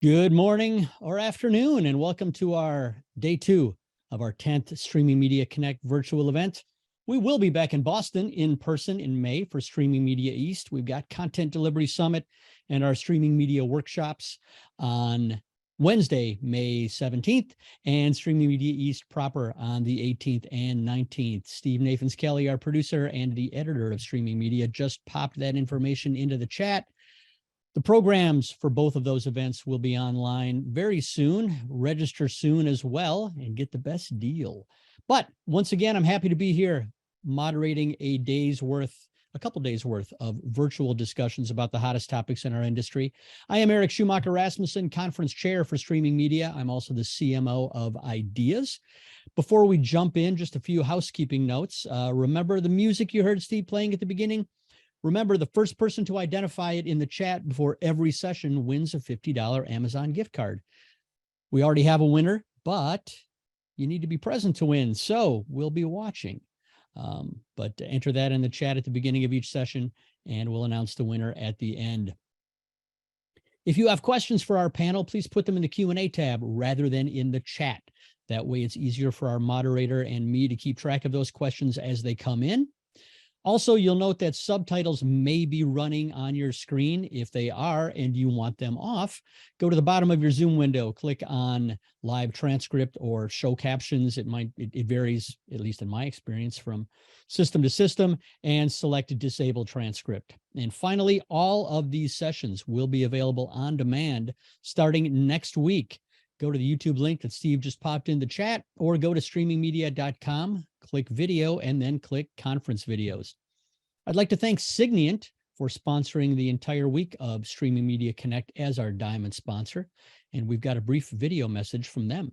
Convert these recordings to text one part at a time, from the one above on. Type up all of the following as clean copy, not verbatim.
Good morning or afternoon, and welcome to our day 2 of our 10th Streaming Media Connect virtual event. We will be back in Boston in person in May for Streaming Media East. We've got Content Delivery Summit and our Streaming Media workshops on Wednesday, May 17th, and Streaming Media East proper on the 18th and 19th. Steve Nathans-Kelly, our producer and the editor of Streaming Media, just popped that information into the chat. The programs for both of those events will be online very soon. Register soon as well and get the best deal. But once again, I'm happy to be here moderating a couple days worth of virtual discussions about the hottest topics in our industry. I am Eric Schumacher Rasmussen, conference chair for Streaming Media. I'm also the CMO of Ideas. Before we jump in, just a few housekeeping notes. Remember the music you heard Steve playing at the beginning? Remember, the first person to identify it in the chat before every session wins a $50 Amazon gift card. We already have a winner, but you need to be present to win. So we'll be watching. But enter that in the chat at the beginning of each session, and we'll announce the winner at the end. If you have questions for our panel, please put them in the Q&A tab rather than in the chat. That way it's easier for our moderator and me to keep track of those questions as they come in. Also, you'll note that subtitles may be running on your screen. If they are and you want them off, go to the bottom of your Zoom window, click on live transcript or show captions. It varies, at least in my experience, from system to system, and select disable transcript. And finally, all of these sessions will be available on demand starting next week. Go to the YouTube link that Steve just popped in the chat, or go to streamingmedia.com, click video, and then click conference videos. I'd like to thank Siglin for sponsoring the entire week of Streaming Media Connect as our diamond sponsor. And we've got a brief video message from them.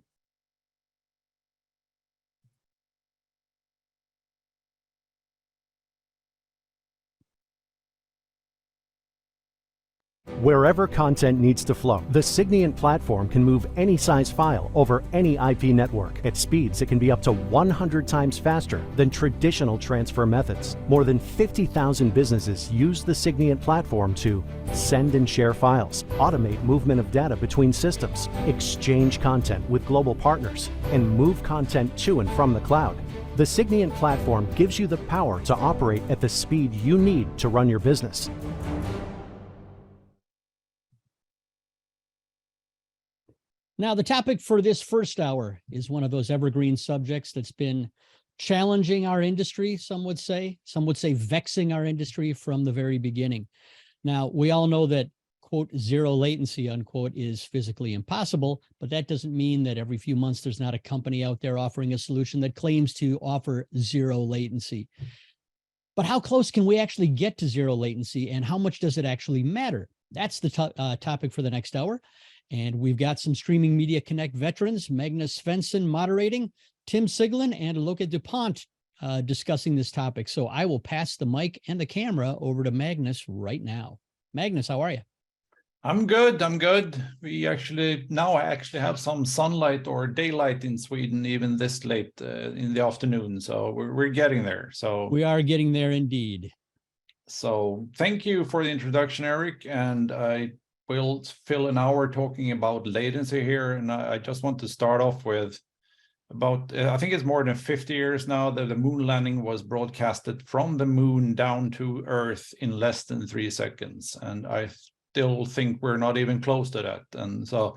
Wherever content needs to flow, the Siglin platform can move any size file over any IP network at speeds that can be up to 100 times faster than traditional transfer methods. More than 50,000 businesses use the Siglin platform to send and share files, automate movement of data between systems, exchange content with global partners, and move content to and from the cloud. The Siglin platform gives you the power to operate at the speed you need to run your business. Now, the topic for this first hour is one of those evergreen subjects that's been challenging our industry, some would say vexing our industry from the very beginning. Now, we all know that, quote, zero latency, unquote, is physically impossible, but that doesn't mean that every few months there's not a company out there offering a solution that claims to offer zero latency. But how close can we actually get to zero latency, and how much does it actually matter? That's the topic for the next hour. And we've got some Streaming Media Connect veterans, Magnus Svensson moderating, Tim Siglin and Loke Dupont discussing this topic. So I will pass the mic and the camera over to Magnus right now. Magnus, how are you? I'm good. We actually have some sunlight or daylight in Sweden, even this late in the afternoon. So we're getting there. So we are getting there indeed. So thank you for the introduction, Eric. And we'll fill an hour talking about latency here. And I just want to start off with about, I think it's more than 50 years now that the moon landing was broadcasted from the moon down to Earth in less than 3 seconds. And I still think we're not even close to that. And so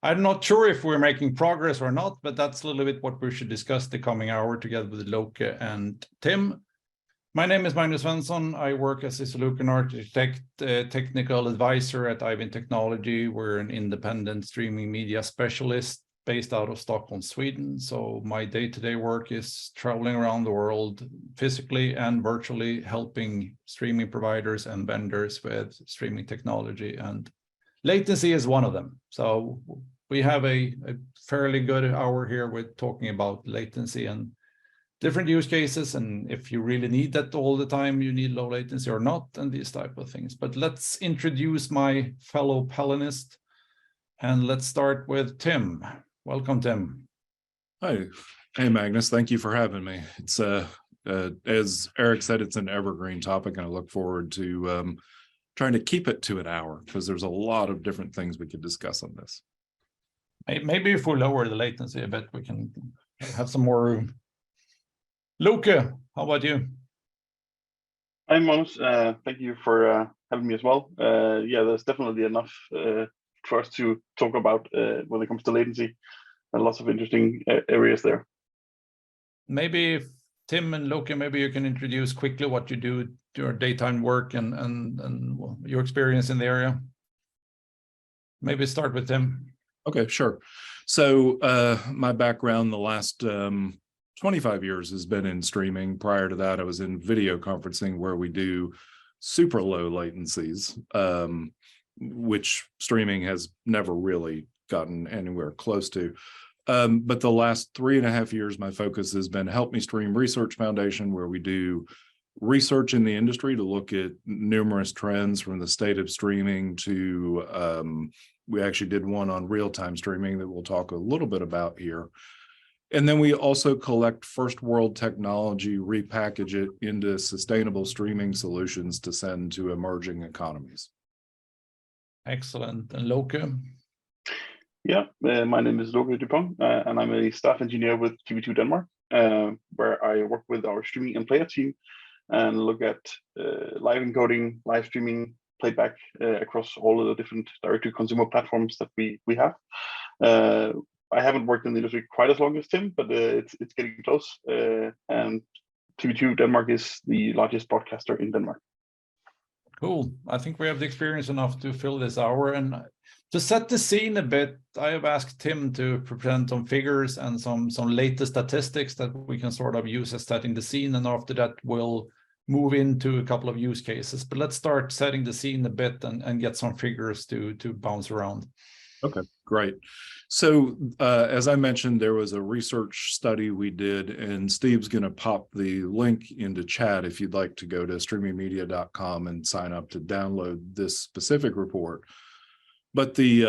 I'm not sure if we're making progress or not, but that's a little bit what we should discuss the coming hour together with Loke and Tim. My name is Magnus Svensson. I work as a solution architect, technical advisor at Eyevinn Technology. We're an independent streaming media specialist based out of Stockholm, Sweden. So my day-to-day work is traveling around the world physically and virtually, helping streaming providers and vendors with streaming technology. And latency is one of them. So we have a fairly good hour here with talking about latency and different use cases, and if you really need that all the time, you need low latency or not, and these type of things. But let's introduce my fellow panelist, and let's start with Tim. Welcome, Tim. Hi. Hey, Magnus. Thank you for having me. It's as Eric said, it's an evergreen topic, and I look forward to trying to keep it to an hour because there's a lot of different things we could discuss on this. Maybe if we lower the latency a bit, we can have some more room. Loke, how about you? Hi, Magnus. Thank you for having me as well. Yeah, there's definitely enough for us to talk about when it comes to latency, and lots of interesting areas there. Maybe Tim and Loke, maybe you can introduce quickly what you do, your daytime work, and your experience in the area. Maybe start with Tim. Okay, sure. So my background the last 25 years has been in streaming. Prior to that, I was in video conferencing where we do super low latencies, which streaming has never really gotten anywhere close to. But the last 3.5 years, my focus has been Help Me Stream Research Foundation, where we do research in the industry to look at numerous trends from the state of streaming to, we actually did one on real-time streaming that we'll talk a little bit about here. And then we also collect first world technology, repackage it into sustainable streaming solutions to send to emerging economies. Excellent. And Loke? Yeah, my name is Loke Dupont, and I'm a staff engineer with TV2 Denmark, where I work with our streaming and player team and look at live encoding, live streaming, playback across all of the different direct-to-consumer platforms that we have. I haven't worked in the industry quite as long as Tim, but it's getting close. And TV2 Denmark is the largest broadcaster in Denmark. Cool. I think we have the experience enough to fill this hour. And to set the scene a bit, I have asked Tim to present some figures and some latest statistics that we can sort of use as setting the scene. And after that, we'll move into a couple of use cases. But let's start setting the scene a bit and get some figures to bounce around. Okay, great. So as I mentioned, there was a research study we did, and Steve's going to pop the link into chat if you'd like to go to streamingmedia.com and sign up to download this specific report. But the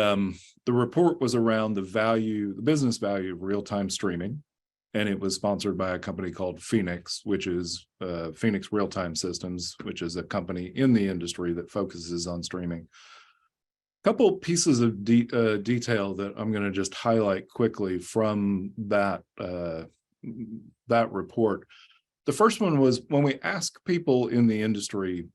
report was around the business value of real-time streaming, and it was sponsored by a company called Phoenix, which is Phoenix Real-Time Systems, which is a company in the industry that focuses on streaming. Couple pieces of detail that I'm going to just highlight quickly from that report. The first one was when we ask people in the industry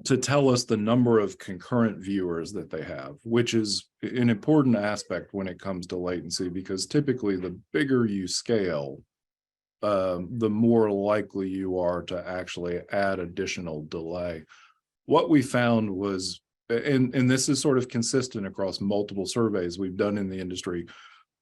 to tell us the number of concurrent viewers that they have, which is an important aspect when it comes to latency, because typically the bigger you scale, the more likely you are to actually add additional delay. What we found was, and this is sort of consistent across multiple surveys we've done in the industry,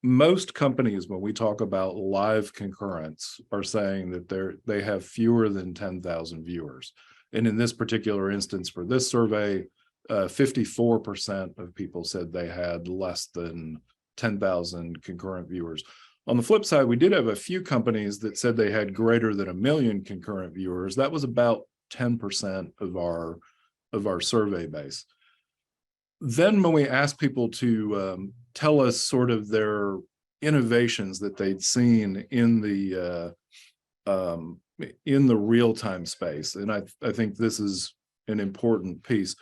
most companies, when we talk about live concurrence, are saying that they have fewer than 10,000 viewers. And in this particular instance for this survey, 54% of people said they had less than 10,000 concurrent viewers. On the flip side, we did have a few companies that said they had greater than 1 million concurrent viewers. That was about 10% of our survey base. Then when we asked people to tell us sort of their innovations that they'd seen in the real-time space, and I think this is an important piece,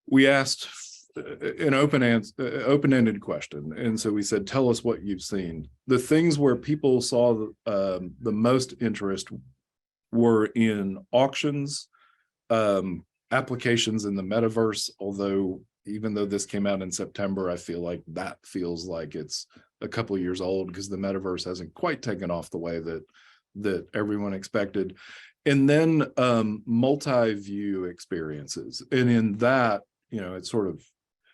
we asked an open-ended question. And so we said, tell us what you've seen. The things where people saw the most interest were in auctions, applications in the metaverse, although even though this came out in September, I feel like that feels like it's a couple of years old because the metaverse hasn't quite taken off the way that everyone expected. And then multi-view experiences. And in that, it sort of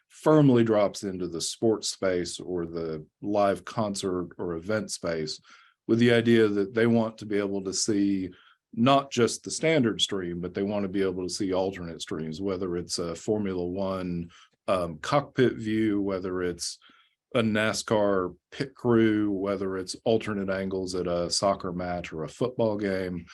firmly drops into the sports space or the live concert or event space, with the idea that they want to be able to see not just the standard stream, but they want to be able to see alternate streams, whether it's a Formula One cockpit view, whether it's a NASCAR pit crew, whether it's alternate angles at a soccer match or a football game.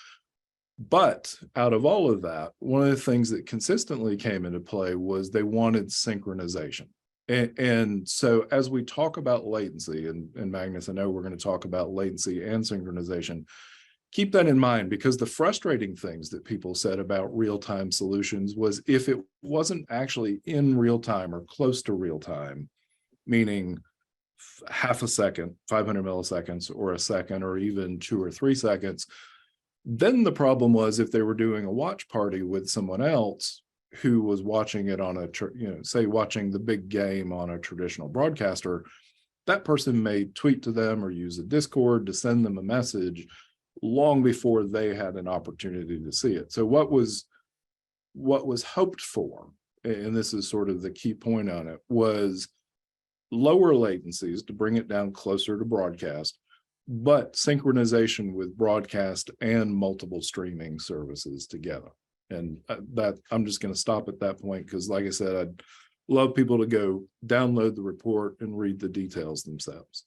But out of all of that, one of the things that consistently came into play was they wanted synchronization. And so as we talk about latency, and Magnus, I know we're going to talk about latency and synchronization, keep that in mind, because the frustrating things that people said about real-time solutions was if it wasn't actually in real time or close to real time, meaning half a second, 500 milliseconds, or a second, or even 2 or 3 seconds, then the problem was if they were doing a watch party with someone else who was watching it on a, say watching the big game on a traditional broadcaster, that person may tweet to them or use a Discord to send them a message long before they had an opportunity to see it. So what was hoped for, and this is sort of the key point on it, was lower latencies to bring it down closer to broadcast, but synchronization with broadcast and multiple streaming services together. And that I'm just going to stop at that point, because like I said, I'd love people to go download the report and read the details themselves.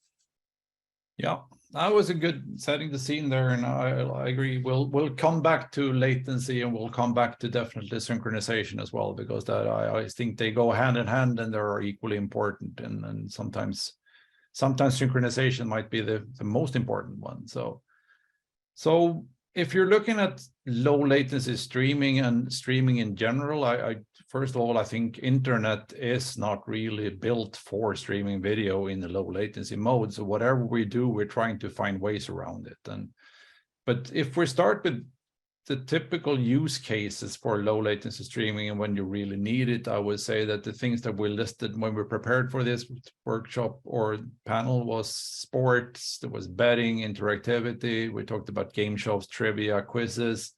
Yeah, that was a good setting the scene there, and I agree. We'll come back to latency, and we'll come back to definitely synchronization as well, because that I think they go hand in hand and they're equally important. And sometimes synchronization might be the most important one. So if you're looking at low latency streaming and streaming in general, I first of all, I think internet is not really built for streaming video in the low latency mode. So whatever we do, we're trying to find ways around it. But if we start with the typical use cases for low latency streaming and when you really need it, I would say that the things that we listed when we prepared for this workshop or panel was sports, there was betting, interactivity. We talked about game shows, trivia, quizzes.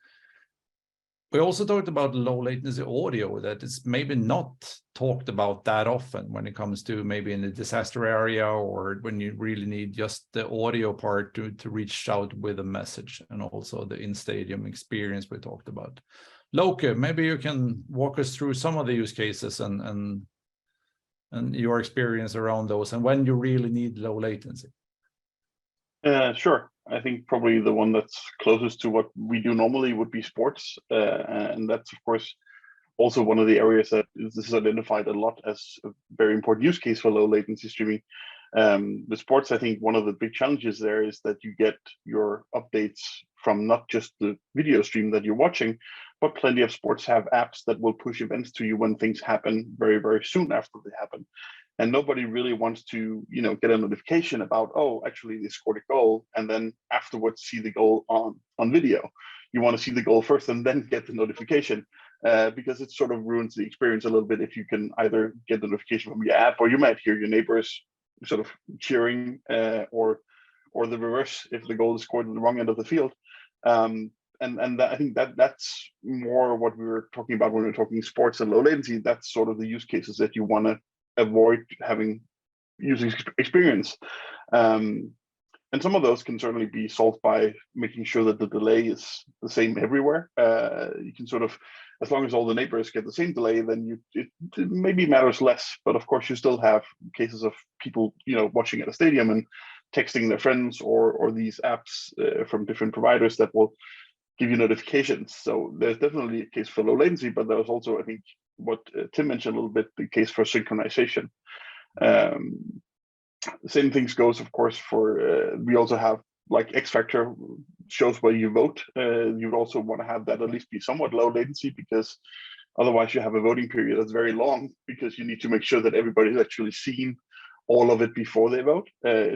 We also talked about low latency audio that is maybe not talked about that often when it comes to maybe in the disaster area, or when you really need just the audio part to reach out with a message, and also the in-stadium experience we talked about. Loke, maybe you can walk us through some of the use cases and your experience around those, and when you really need low latency. Sure. I think probably the one that's closest to what we do normally would be sports. And that's, of course, also one of the areas that this is identified a lot as a very important use case for low latency streaming. The sports, I think one of the big challenges there is that you get your updates from not just the video stream that you're watching, but plenty of sports have apps that will push events to you when things happen very, very soon after they happen. And nobody really wants to, get a notification about, oh, actually they scored a goal, and then afterwards see the goal on video. You want to see the goal first and then get the notification, because it sort of ruins the experience a little bit if you can either get the notification from your app, or you might hear your neighbors sort of cheering, or the reverse if the goal is scored in the wrong end of the field. And I think that's more what we were talking about when we were talking sports and low latency. That's sort of the use cases that you want to avoid having user experience. And some of those can certainly be solved by making sure that the delay is the same everywhere. You can sort of, as long as all the neighbors get the same delay, then it maybe matters less. But of course, you still have cases of people, watching at a stadium and texting their friends, or these apps from different providers that will give you notifications. So there's definitely a case for low latency, but there's also, I think, what Tim mentioned a little bit, the case for synchronization. Same things goes, of course, for we also have like X Factor shows where you vote. You'd also want to have that at least be somewhat low latency, because otherwise you have a voting period that's very long, because you need to make sure that everybody's actually seen all of it before they vote.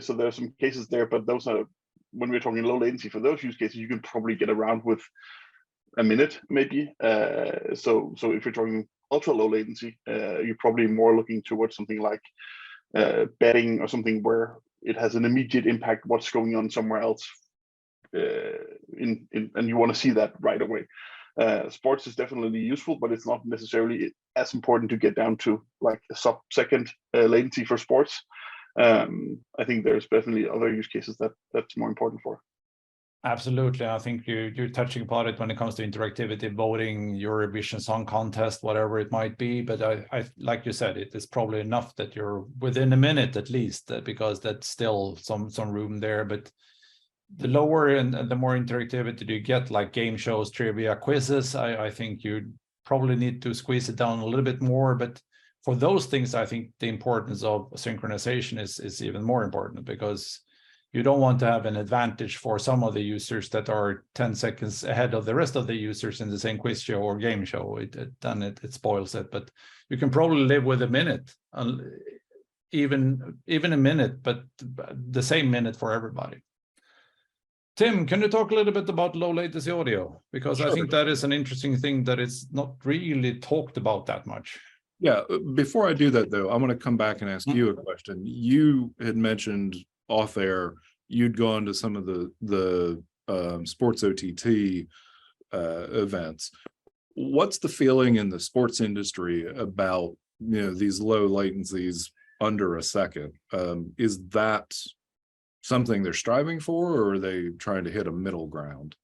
So there are some cases there, but those are, when we're talking low latency for those use cases, you can probably get around with a minute maybe. So if you're talking ultra low latency, you're probably more looking towards something like betting or something where it has an immediate impact what's going on somewhere else, and you want to see that right away. Sports is definitely useful, but it's not necessarily as important to get down to like a sub-second latency for sports. I think there's definitely other use cases that's more important for. Absolutely. I think you're touching upon it when it comes to interactivity, voting, Eurovision Song Contest, whatever it might be. But I like you said, it is probably enough that you're within a minute at least, because that's still some room there. But the lower and the more interactivity you get, like game shows, trivia, quizzes, I think you probably need to squeeze it down a little bit more. But for those things, I think the importance of synchronization is even more important, because you don't want to have an advantage for some of the users that are 10 seconds ahead of the rest of the users in the same quiz show or game show. Then it spoils it. But you can probably live with a minute, even a minute, but the same minute for everybody. Tim, can you talk a little bit about low latency audio? Because I think that is an interesting thing that is not really talked about that much. Yeah, before I do that though, I want to come back and ask you a question. You had mentioned off air, you'd gone to some of the sports OTT events. What's the feeling in the sports industry about, you know, these low latencies under a second? Is that something they're striving for, or are they trying to hit a middle ground?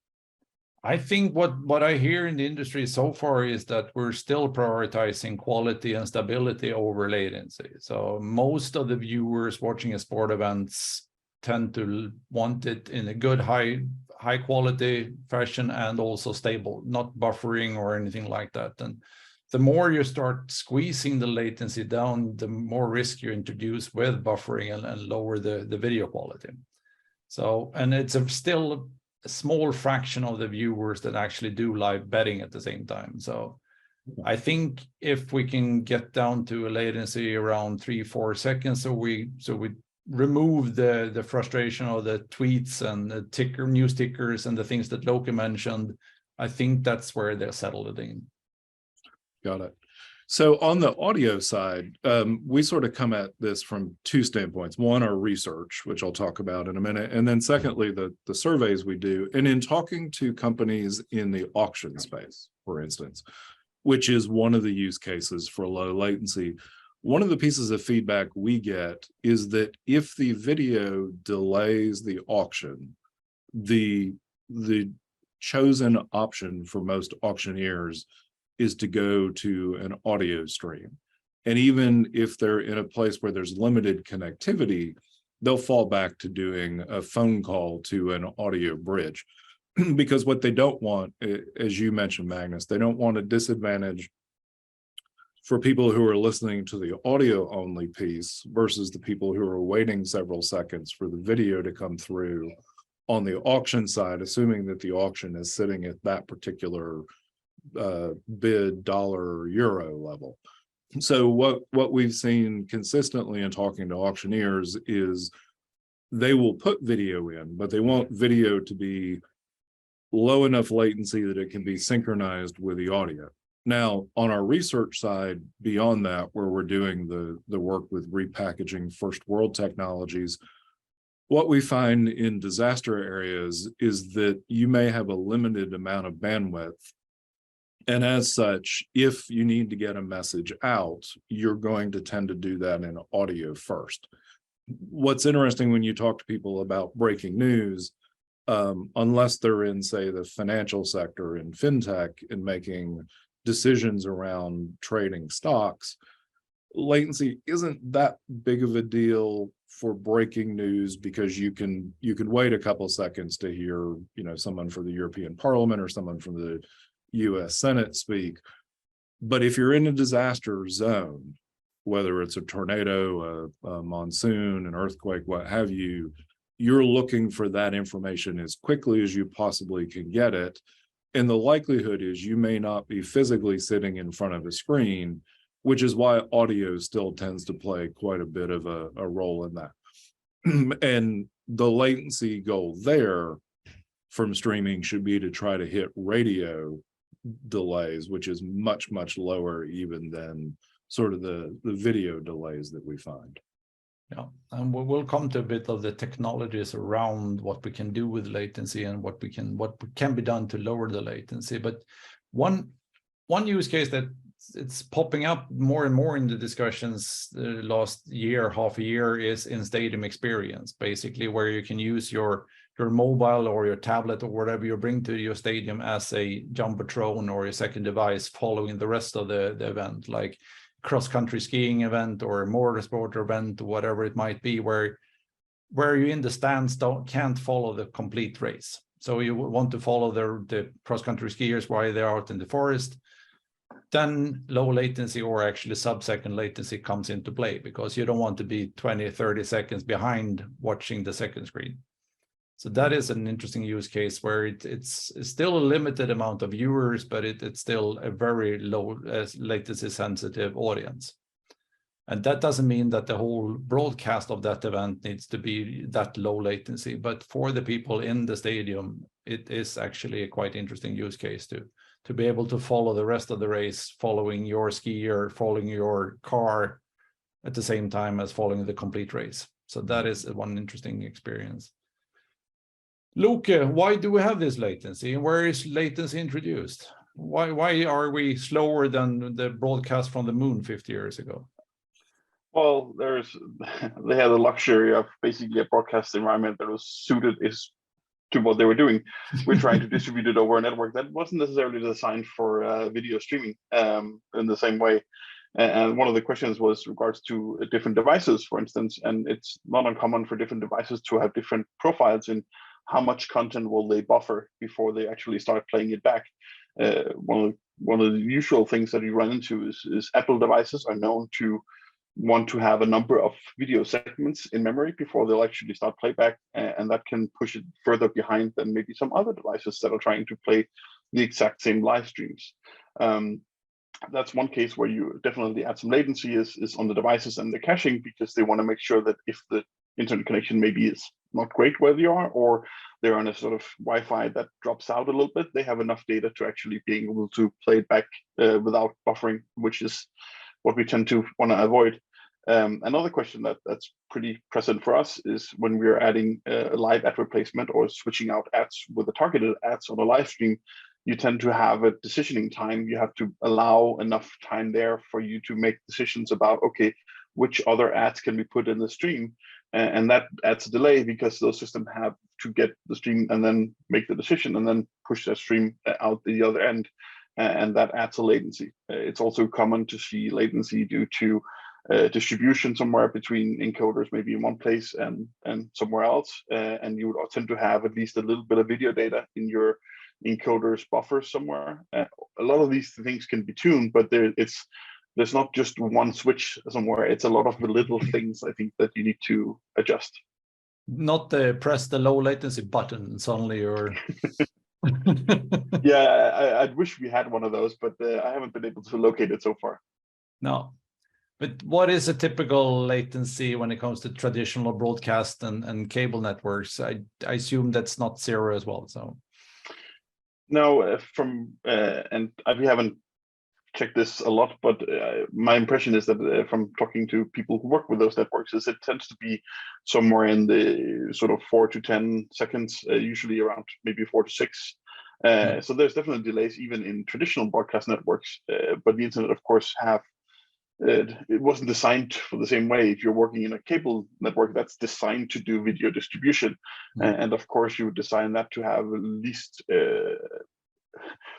I think what I hear in the industry so far is that we're still prioritizing quality and stability over latency. So most of the viewers watching a sport events tend to want it in a good, high quality fashion and also stable, not buffering or anything like that. And the more you start squeezing the latency down, the more risk you introduce with buffering and lower the video quality. So, and it's still a small fraction of the viewers that actually do live betting at the same time. So I think if we can get down to a latency around 3-4 seconds, so we remove the frustration of the tweets and the news tickers and the things that Loke mentioned, I think that's where they're settled in. Got it. So on the audio side, we sort of come at this from two standpoints. One, our research, which I'll talk about in a minute. And then secondly, the surveys we do. And in talking to companies in the auction space, for instance, which is one of the use cases for low latency, one of the pieces of feedback we get is that if the video delays the auction, the chosen option for most auctioneers is to go to an audio stream. And even if they're in a place where there's limited connectivity, they'll fall back to doing a phone call to an audio bridge. Because what they don't want, as you mentioned, Magnus, they don't want a disadvantage for people who are listening to the audio only piece versus the people who are waiting several seconds for the video to come through on the auction side, assuming that the auction is sitting at that particular bid dollar or euro level. So what we've seen consistently in talking to auctioneers is they will put video in, but they want video to be low enough latency that it can be synchronized with the audio. Now, on our research side, beyond that, where we're doing the work with repackaging first world technologies, what we find in disaster areas is that you may have a limited amount of bandwidth. And as such, if you need to get a message out, you're going to tend to do that in audio first. What's interesting when you talk to people about breaking news, unless they're in, say, the financial sector in fintech and making decisions around trading stocks, latency latency that big of a deal for breaking news, because you can wait a couple seconds to hear, you know, someone from the European Parliament or someone from the US Senate speak. But if you're in a disaster zone, whether it's a tornado, a monsoon, an earthquake, what have you, you're looking for that information as quickly as you possibly can get it. And the likelihood is you may not be physically sitting in front of a screen, which is why audio still tends to play quite a bit of a role in that. And the latency goal there from streaming should be to try to hit radio delays, which is much, much lower even than sort of the video delays that we find. Yeah, and we'll come to a bit of the technologies around what we can do with latency and what can be done to lower the latency. But one use case that it's popping up more and more in the discussions the last year, half a year, is in stadium experience, basically where you can use your mobile or your tablet or whatever you bring to your stadium as a jumbotron or a second device following the rest of the event, like cross-country skiing event or a motorsport event, or whatever it might be, where you in the stands can't follow the complete race. So you want to follow the cross-country skiers while they're out in the forest, then low latency or actually sub-second latency comes into play, because you don't want to be 20-30 seconds behind watching the second screen. So that is an interesting use case where it's still a limited amount of viewers, but it's still a very low latency sensitive audience. And that doesn't mean that the whole broadcast of that event needs to be that low latency, but for the people in the stadium, it is actually a quite interesting use case to be able to follow the rest of the race, following your skier, following your car at the same time as following the complete race. So that is one interesting experience. Loke, why do we have this latency, and where is latency introduced? Why are we slower than the broadcast from the moon 50 years ago? Well, they had the luxury of basically a broadcast environment that was suited to what they were doing. We're trying to distribute it over a network that wasn't necessarily designed for video streaming in the same way. And one of the questions was regards to different devices, for instance, and it's not uncommon for different devices to have different profiles in how much content will they buffer before they actually start playing it back. One of the usual things that you run into is Apple devices are known to want to have a number of video segments in memory before they'll actually start playback, and that can push it further behind than maybe some other devices that are trying to play the exact same live streams. That's one case where you definitely add some latency is on the devices and the caching, because they want to make sure that if the internet connection maybe is not great where you are, or they're on a sort of Wi-Fi that drops out a little bit, they have enough data to actually being able to play it back without buffering, which is what we tend to want to avoid. Another question that's pretty present for us is when we're adding a live ad replacement or switching out ads with the targeted ads on a live stream, you tend to have a decisioning time. You have to allow enough time there for you to make decisions about, okay, which other ads can we put in the stream? And that adds a delay because those systems have to get the stream and then make the decision and then push that stream out the other end. And that adds a latency. It's also common to see latency due to distribution somewhere between encoders, maybe in one place and somewhere else. And you would tend to have at least a little bit of video data in your encoder's buffer somewhere. A lot of these things can be tuned, but there's not just one switch somewhere. It's a lot of the little things, I think, that you need to adjust. Not press the low latency button suddenly, or yeah, I'd wish we had one of those, but I haven't been able to locate it so far. No. But what is a typical latency when it comes to traditional broadcast and cable networks? I assume that's not zero as well. So no, and we haven't checked this a lot, but my impression is that from talking to people who work with those networks, is it tends to be somewhere in the sort of 4 to 10 seconds, usually around maybe 4 to 6. So there's definitely delays even in traditional broadcast networks, but the internet, of course, it wasn't designed for the same way. If you're working in a cable network that's designed to do video distribution, and of course you would design that to have at least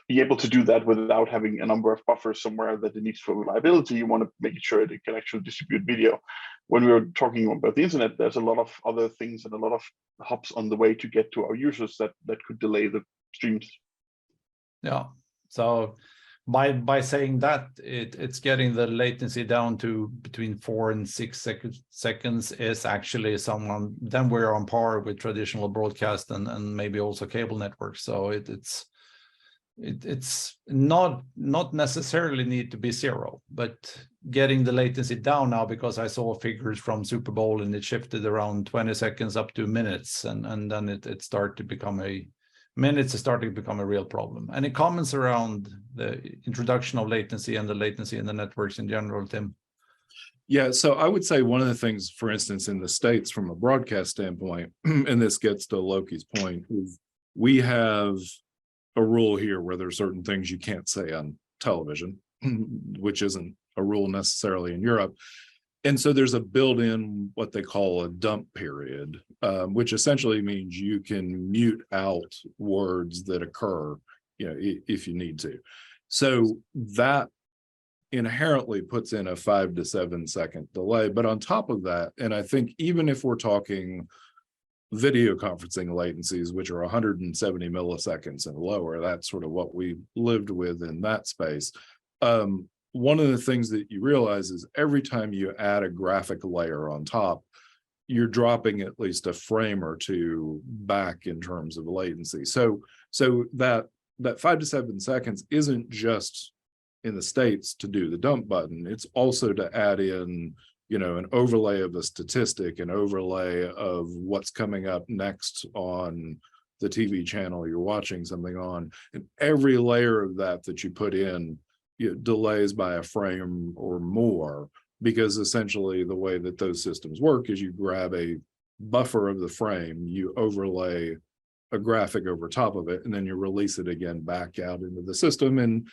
be able to do that without having a number of buffers somewhere that it needs for reliability. You want to make sure that it can actually distribute video. When we were talking about the internet, there's a lot of other things and a lot of hops on the way to get to our users that could delay the streams. Yeah. So by saying that, it's getting the latency down to between 4 and 6 seconds is actually then we're on par with traditional broadcast and maybe also cable networks. So it's not necessarily need to be zero, but getting the latency down now, because I saw figures from Super Bowl and it shifted around 20 seconds up to minutes, and then it started to become minutes is starting to become a real problem. Any comments around the introduction of latency and the latency in the networks in general, Tim? Yeah, so I would say one of the things, for instance, in the States from a broadcast standpoint, and this gets to Loki's point, is we have a rule here where there's certain things you can't say on television, which isn't a rule necessarily in Europe. And so there's a built-in what they call a dump period, which essentially means you can mute out words that occur, if you need to. So that inherently puts in a 5 to 7 second delay. But on top of that, and I think even if we're talking video conferencing latencies, which are 170 milliseconds and lower, that's sort of what we lived with in that space. One of the things that you realize is every time you add a graphic layer on top, you're dropping at least a frame or two back in terms of latency. So that 5 to 7 seconds isn't just in the States to do the dump button. It's also to add in, an overlay of a statistic, an overlay of what's coming up next on the TV channel you're watching something on. And every layer of that you put in, delays by a frame or more, because essentially the way that those systems work is you grab a buffer of the frame, you overlay a graphic over top of it, and then you release it again back out into the system. And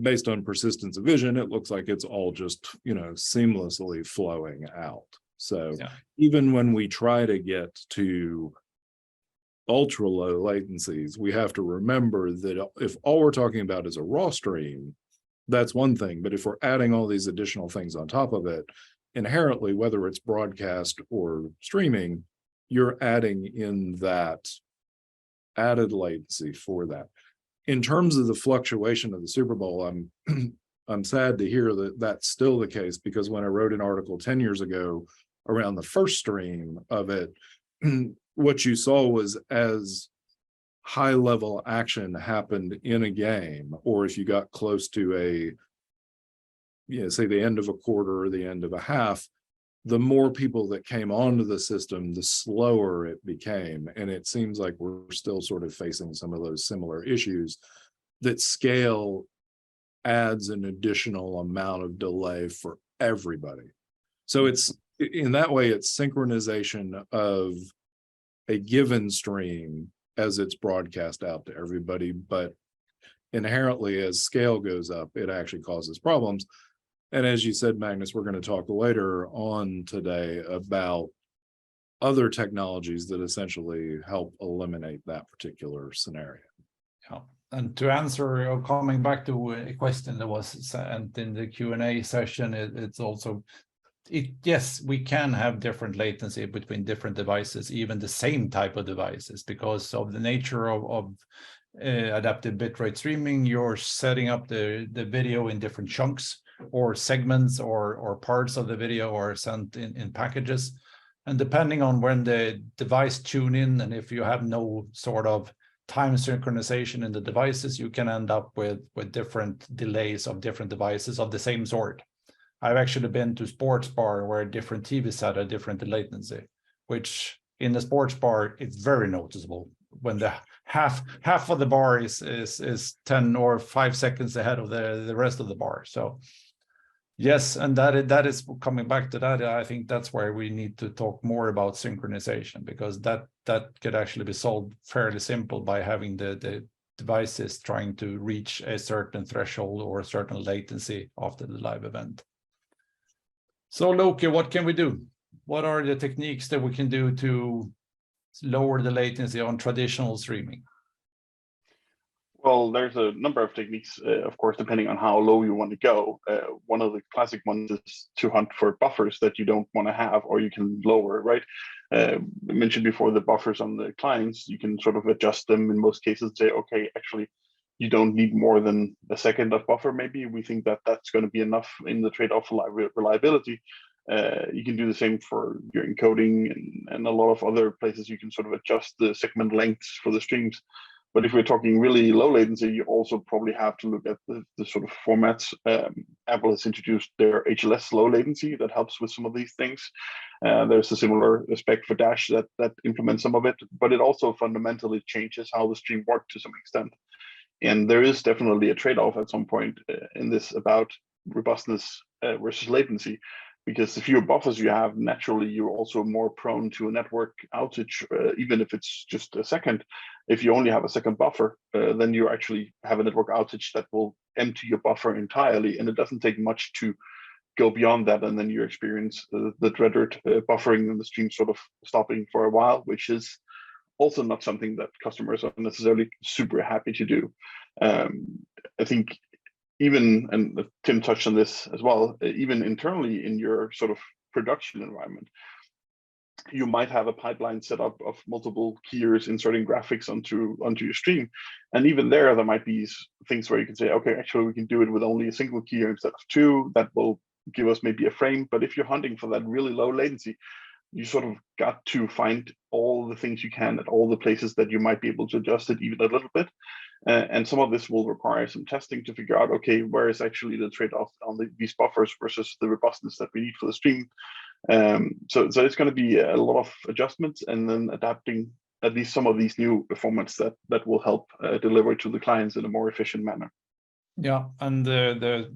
based on persistence of vision, it looks like it's all just, seamlessly flowing out. So even when we try to get to ultra low latencies, we have to remember that if all we're talking about is a raw stream, that's one thing. But if we're adding all these additional things on top of it, inherently, whether it's broadcast or streaming, you're adding in that added latency for that. In terms of the fluctuation of the Super Bowl, I'm sad to hear that that's still the case, because when I wrote an article 10 years ago around the first stream of it, what you saw was as high level action happened in a game, or if you got close to say the end of a quarter or the end of a half, the more people that came onto the system, the slower it became. And it seems like we're still sort of facing some of those similar issues, that scale adds an additional amount of delay for everybody. So it's, in that way, it's synchronization of a given stream as it's broadcast out to everybody. But inherently, as scale goes up, it actually causes problems. And as you said, Magnus, we're going to talk later on today about other technologies that essentially help eliminate that particular scenario. Yeah. And to answer, or coming back to a question that was sent in the Q&A session, it's also, yes, we can have different latency between different devices, even the same type of devices, because of the nature of adaptive bitrate streaming. You're setting up the video in different chunks or segments, or parts of the video are sent in packages. And depending on when the device tune in, and if you have no sort of time synchronization in the devices, you can end up with different delays of different devices of the same sort. I've actually been to sports bar where different TV set a different latency, which in the sports bar, it's very noticeable when the half of the bar is 10 or 5 seconds ahead of the rest of the bar. So yes, and that is coming back to that. I think that's where we need to talk more about synchronization, because that could actually be solved fairly simple by having the devices trying to reach a certain threshold or a certain latency after the live event. So Loke, what can we do? What are the techniques that we can do to lower the latency on traditional streaming? Well, there's a number of techniques, of course, depending on how low you want to go. One of the classic ones is to hunt for buffers that you don't want to have, or you can lower, right? I mentioned before the buffers on the clients, you can sort of adjust them in most cases, say, okay, actually, you don't need more than a second of buffer. Maybe we think that that's going to be enough in the trade-off for reliability. You can do the same for your encoding and a lot of other places. You can sort of adjust the segment lengths for the streams. But if we're talking really low latency, you also probably have to look at the sort of formats. Apple has introduced their HLS low latency that helps with some of these things. There's a similar spec for Dash that implements some of it, but it also fundamentally changes how the stream works to some extent. And there is definitely a trade-off at some point in this about robustness versus latency. Because the fewer buffers you have, naturally, you're also more prone to a network outage, even if it's just a second. If you only have a second buffer, then you actually have a network outage that will empty your buffer entirely. And it doesn't take much to go beyond that. And then you experience the dreaded buffering and the stream sort of stopping for a while, which is also not something that customers are necessarily super happy to do. I think even, and Tim touched on this as well, even internally in your sort of production environment, you might have a pipeline set up of multiple keyers inserting graphics onto your stream. And even there might be things where you can say, okay, actually we can do it with only a single keyer instead of two. That will give us maybe a frame. But if you're hunting for that really low latency, you sort of got to find all the things you can at all the places that you might be able to adjust it even a little bit. And some of this will require some testing to figure out, okay, where is actually the trade-off on these buffers versus the robustness that we need for the stream. So it's going to be a lot of adjustments and then adapting at least some of these new formats that will help deliver to the clients in a more efficient manner. Yeah, and the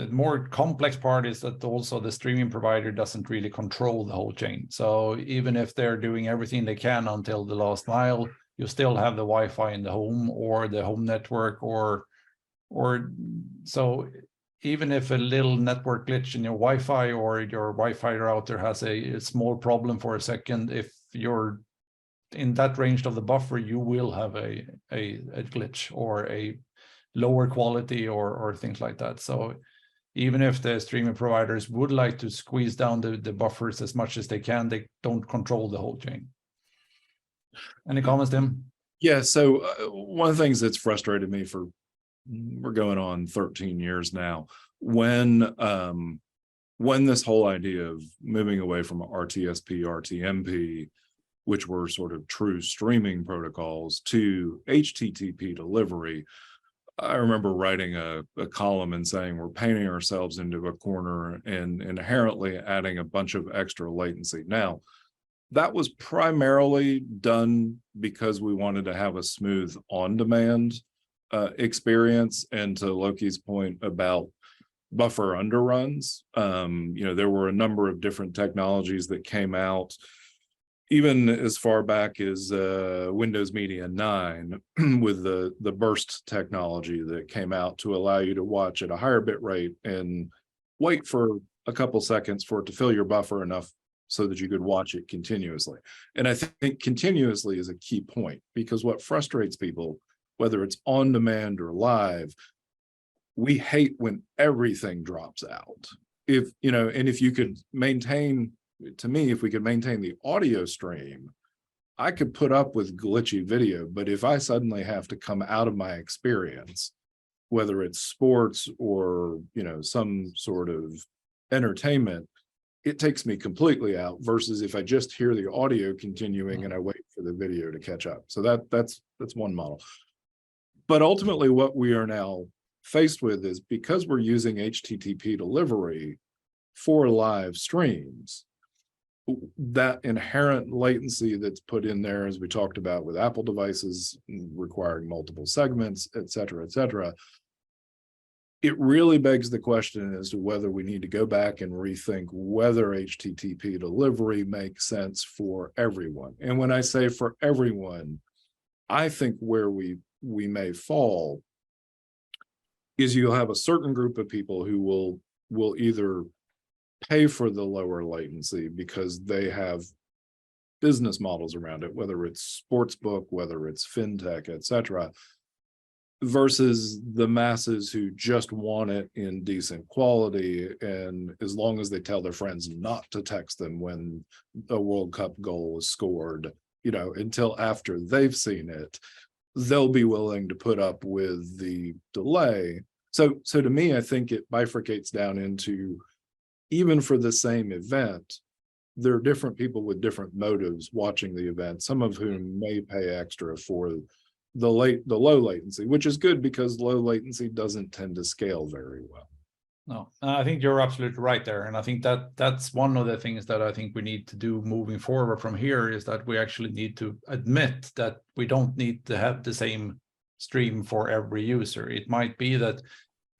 more complex part is that also the streaming provider doesn't really control the whole chain. So even if they're doing everything they can until the last mile, you still have the Wi-Fi in the home or the home network, or so even if a little network glitch in your Wi-Fi or your Wi-Fi router has a small problem for a second, if you're in that range of the buffer, you will have a glitch or a lower quality or things like that. So even if the streaming providers would like to squeeze down the buffers as much as they can, they don't control the whole chain. Any comments, Tim? Yeah, so one of the things that's frustrated me we're going on 13 years now, when this whole idea of moving away from RTSP, RTMP, which were sort of true streaming protocols, to HTTP delivery, I remember writing a column and saying we're painting ourselves into a corner and inherently adding a bunch of extra latency. Now, that was primarily done because we wanted to have a smooth on-demand experience. And to Loki's point about buffer underruns, there were a number of different technologies that came out, even as far back as Windows Media 9 with the burst technology that came out to allow you to watch at a higher bit rate and wait for a couple seconds for it to fill your buffer enough so that you could watch it continuously. And I think continuously is a key point, because what frustrates people, whether it's on demand or live, we hate when everything drops out. If you could maintain, to me, if we could maintain the audio stream, I could put up with glitchy video. But if I suddenly have to come out of my experience, whether it's sports or some sort of entertainment, it takes me completely out, versus if I just hear the audio continuing and I wait for the video to catch up. So that's one model. But ultimately what we are now faced with is, because we're using HTTP delivery for live streams, that inherent latency that's put in there, as we talked about with Apple devices requiring multiple segments, et cetera, it really begs the question as to whether we need to go back and rethink whether HTTP delivery makes sense for everyone. And when I say for everyone, I think where we may fall is you'll have a certain group of people who will either pay for the lower latency because they have business models around it, whether it's sportsbook, whether it's fintech, et cetera, versus the masses who just want it in decent quality. And as long as they tell their friends not to text them when a World Cup goal is scored, until after they've seen it, they'll be willing to put up with the delay. So to me, I think it bifurcates down into, even for the same event, there are different people with different motives watching the event, some of whom may pay extra for the low latency, which is good because low latency doesn't tend to scale very well. No, I think you're absolutely right there. And I think that's one of the things that I think we need to do moving forward from here, is that we actually need to admit that we don't need to have the same stream for every user. It might be that,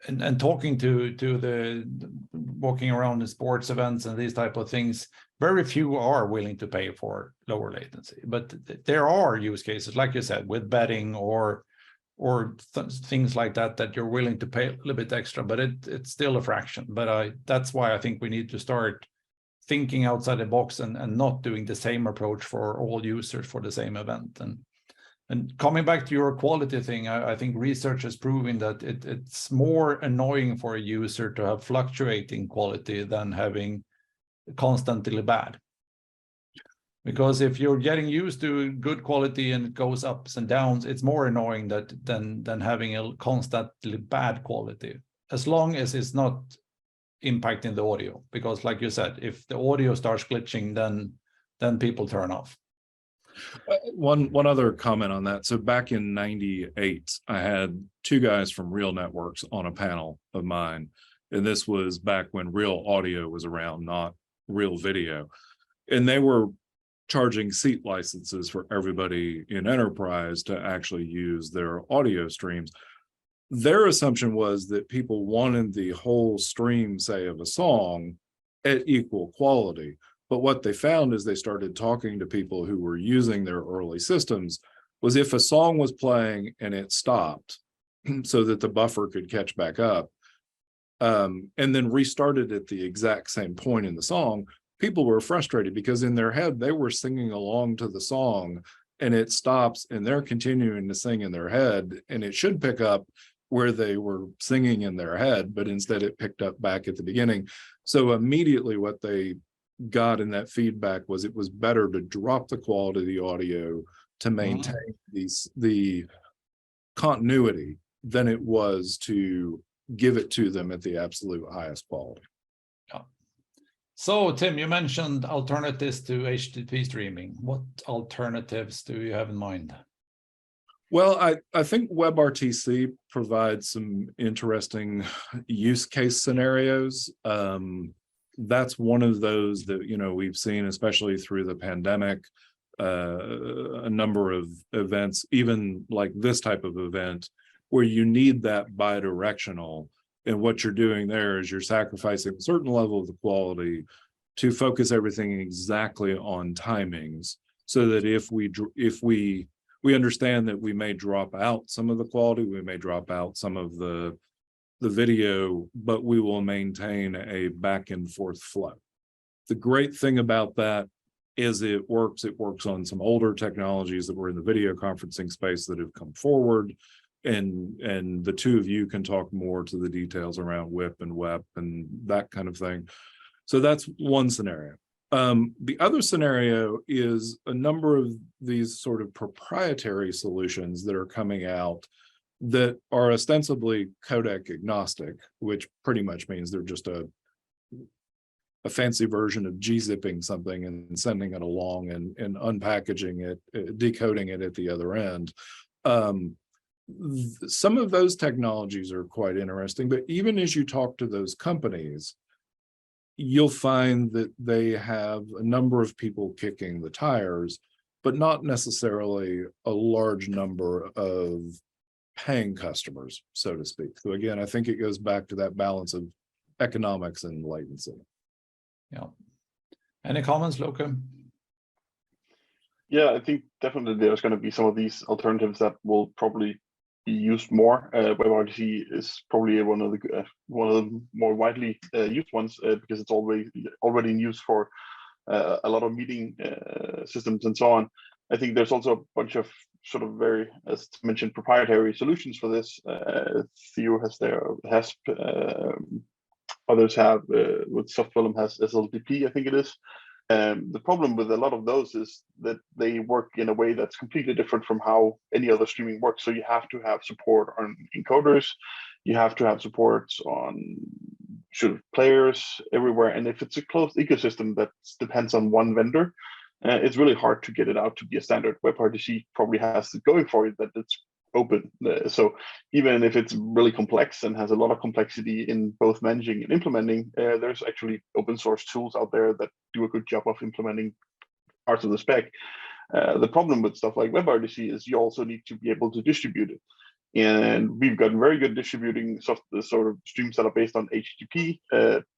and talking to the walking around in sports events and these type of things, very few are willing to pay for lower latency. But there are use cases, like you said, with betting or things like that you're willing to pay a little bit extra, but it's still a fraction. But that's why I think we need to start thinking outside the box and not doing the same approach for all users for the same event. And coming back to your quality thing, I think research has proven that it's more annoying for a user to have fluctuating quality than having constantly bad. Because if you're getting used to good quality and it goes ups and downs, it's more annoying than having a constantly bad quality, as long as it's not impacting the audio. Because like you said, if the audio starts glitching, then then people turn off. One other comment on that. So back in '98, I had two guys from Real Networks on a panel of mine. And this was back when real audio was around, not real video. And they were charging seat licenses for everybody in enterprise to actually use their audio streams. Their assumption was that people wanted the whole stream, say, of a song at equal quality. But what they found as they started talking to people who were using their early systems was if a song was playing and it stopped so that the buffer could catch back up, and then restarted at the exact same point in the song, people were frustrated because in their head, they were singing along to the song and it stops and they're continuing to sing in their head, and it should pick up where they were singing in their head, but instead it picked up back at the beginning. So immediately what they got in that feedback was it was better to drop the quality of the audio to maintain the continuity than it was to give it to them at the absolute highest quality. Yeah. So Tim, you mentioned alternatives to HTTP streaming. What alternatives do you have in mind? Well, I think WebRTC provides some interesting use case scenarios. That's one of those that, you know, we've seen, especially through the pandemic, a number of events, even like this type of event, where you need that bidirectional. And what you're doing there is you're sacrificing a certain level of the quality to focus everything exactly on timings, so that if we understand that we may drop out some of the quality, we may drop out some of the video, but we will maintain a back and forth flow. The great thing about that is it works on some older technologies that were in the video conferencing space that have come forward, and the two of you can talk more to the details around WIP and WEP and that kind of thing. So that's one scenario. The other scenario is a number of these sort of proprietary solutions that are coming out that are ostensibly codec agnostic, which pretty much means they're just a fancy version of gzipping something and sending it along and unpackaging it, decoding it at the other end. Some of those technologies are quite interesting, but even as you talk to those companies, you'll find that they have a number of people kicking the tires, but not necessarily a large number of paying customers, so to speak. So again, I think it goes back to that balance of economics and latency. Yeah. Any comments, Loke? Yeah, I think definitely there's going to be some of these alternatives that will probably be used more. WebRTC is probably one of the more widely used ones because it's already in use for a lot of meeting systems and so on. I think there's also a bunch of sort of very, as mentioned, proprietary solutions for this. Theo has others have with Softfilm has SLTP, I think it is. The problem with a lot of those is that they work in a way that's completely different from how any other streaming works. So you have to have support on encoders, you have to have support on sort of players everywhere. And if it's a closed ecosystem that depends on one vendor, it's really hard to get it out to be a standard. WebRTC probably has it going for it that it's open. So even if it's really complex and has a lot of complexity in both managing and implementing, there's actually open source tools out there that do a good job of implementing parts of the spec. The problem with stuff like WebRTC is you also need to be able to distribute it. And we've gotten very good distributing sort of streams that are based on HTTP.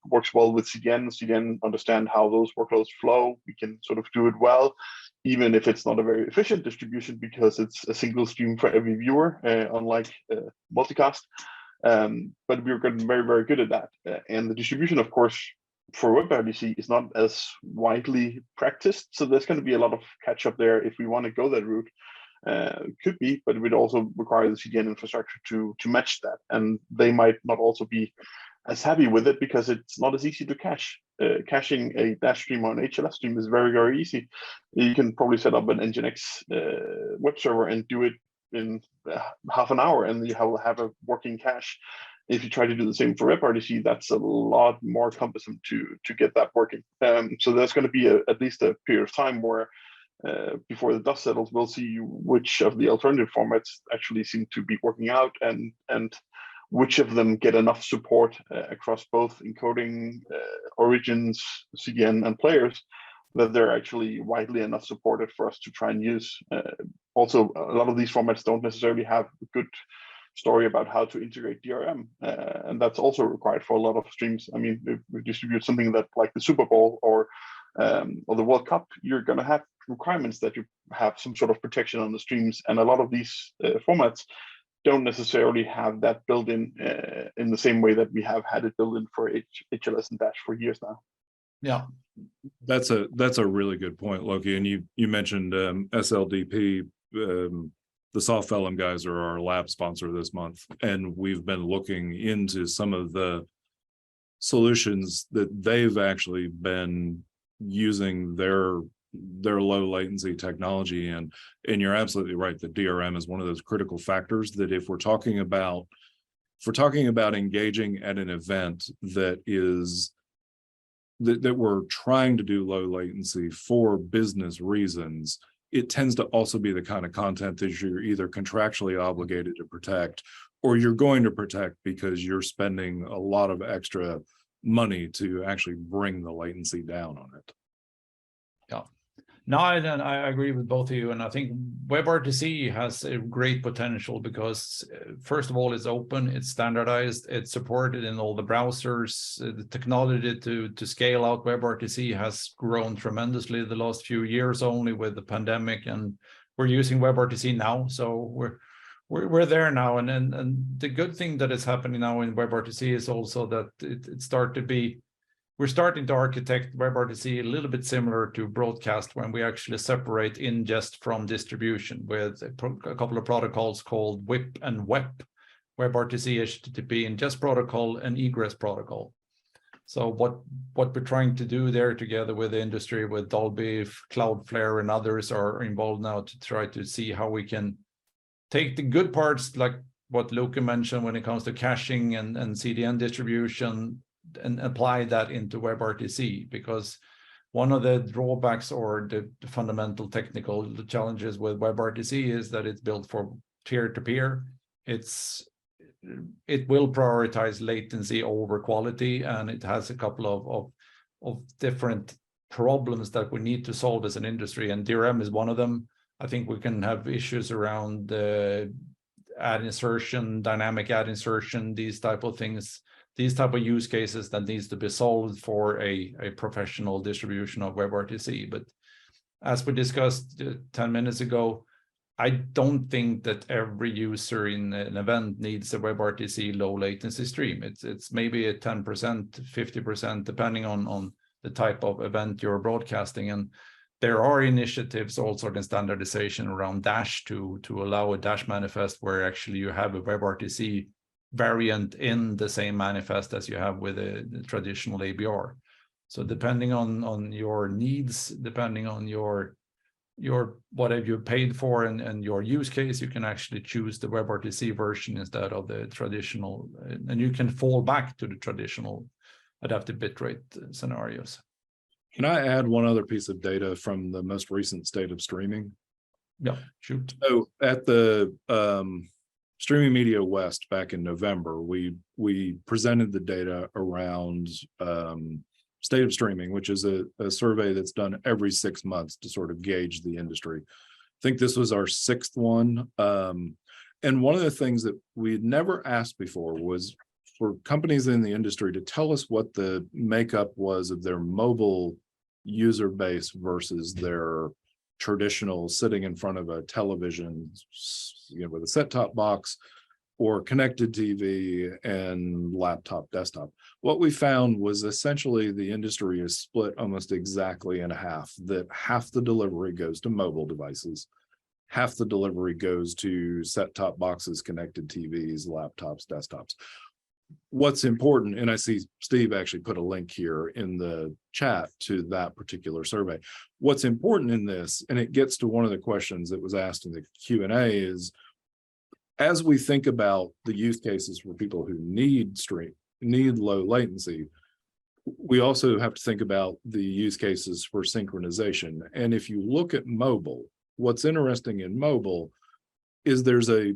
Works well with CDN. CDN understand how those workloads flow. We can sort of do it well, even if it's not a very efficient distribution because it's a single stream for every viewer, unlike multicast. But we're getting very, very good at that. And the distribution, of course, for WebRTC is not as widely practiced. So there's going to be a lot of catch up there if we want to go that route. Could be, but it would also require the CDN infrastructure to match that. And they might not also be as happy with it because it's not as easy to cache. Caching a dash stream or an HLS stream is very, very easy. You can probably set up an Nginx web server and do it in half an hour and you have a working cache. if you try to do the same for WebRTC, that's a lot more cumbersome to get that working. So there's going to be at least a period of time where before the dust settles, we'll see which of the alternative formats actually seem to be working out, and which of them get enough support across both encoding, origins, CDN, and players, that they're actually widely enough supported for us to try and use. Also, a lot of these formats don't necessarily have a good story about how to integrate DRM, and that's also required for a lot of streams. I mean, if we distribute something that like the Super Bowl or the World Cup, you're going to have requirements that you have some sort of protection on the streams, and a lot of these formats don't necessarily have that built in the same way that we have had it built in for HLS and Dash for years now. Yeah, that's a really good point, Loki. And you mentioned SLDP. The Soft Vellum guys are our lab sponsor this month, and we've been looking into some of the solutions that they've actually been using their low latency technology. And you're absolutely right that DRM is one of those critical factors that if we're talking about engaging at an event that we're trying to do low latency for business reasons, it tends to also be the kind of content that you're either contractually obligated to protect, or you're going to protect because you're spending a lot of extra money to actually bring the latency down on it. Yeah. No, I agree with both of you, and I think WebRTC has a great potential because, first of all, it's open, it's standardized, it's supported in all the browsers. The technology to scale out WebRTC has grown tremendously the last few years, only with the pandemic, and we're using WebRTC now, so we're there now. And the good thing that is happening now in WebRTC is also that we're starting to architect WebRTC a little bit similar to broadcast, when we actually separate ingest from distribution with a couple of protocols called WIP and WEP, WebRTC HTTP ingest protocol and egress protocol. So what we're trying to do there together with the industry, with Dolby, Cloudflare, and others are involved now to try to see how we can take the good parts, like what Loke mentioned when it comes to caching and CDN distribution, and apply that into WebRTC, because one of the drawbacks or the fundamental technical challenges with WebRTC is that it's built for peer-to-peer. It will prioritize latency over quality, and it has a couple of different problems that we need to solve as an industry, and DRM is one of them. I think we can have issues around ad insertion, dynamic ad insertion, these type of things. These type of use cases that needs to be solved for a professional distribution of WebRTC. But as we discussed 10 minutes ago, I don't think that every user in an event needs a WebRTC low latency stream. It's maybe a 10%, 50%, depending on the type of event you're broadcasting. And there are initiatives also in standardization around Dash to allow a Dash manifest where actually you have a WebRTC variant in the same manifest as you have with a traditional ABR. So depending on your needs, depending on your whatever you paid for and your use case, you can actually choose the WebRTC version instead of the traditional, and you can fall back to the traditional adaptive bitrate scenarios. Can I add one other piece of data from the most recent state of streaming? Yeah, shoot. So at the Streaming Media West back in November, we presented the data around state of streaming, which is a survey that's done every 6 months to sort of gauge the industry. I think this was our 6th one. And one of the things that we had never asked before was for companies in the industry to tell us what the makeup was of their mobile user base versus their traditional sitting in front of a television, with a set-top box or connected TV and laptop, desktop. What we found was essentially the industry is split almost exactly in half, that half the delivery goes to mobile devices, half the delivery goes to set-top boxes, connected TVs, laptops, desktops. What's important, and I see Steve actually put a link here in the chat to that particular survey. What's important in this, and it gets to one of the questions that was asked in the Q&A, is as we think about the use cases for people who need low latency, we also have to think about the use cases for synchronization. And if you look at mobile, what's interesting in mobile is there's a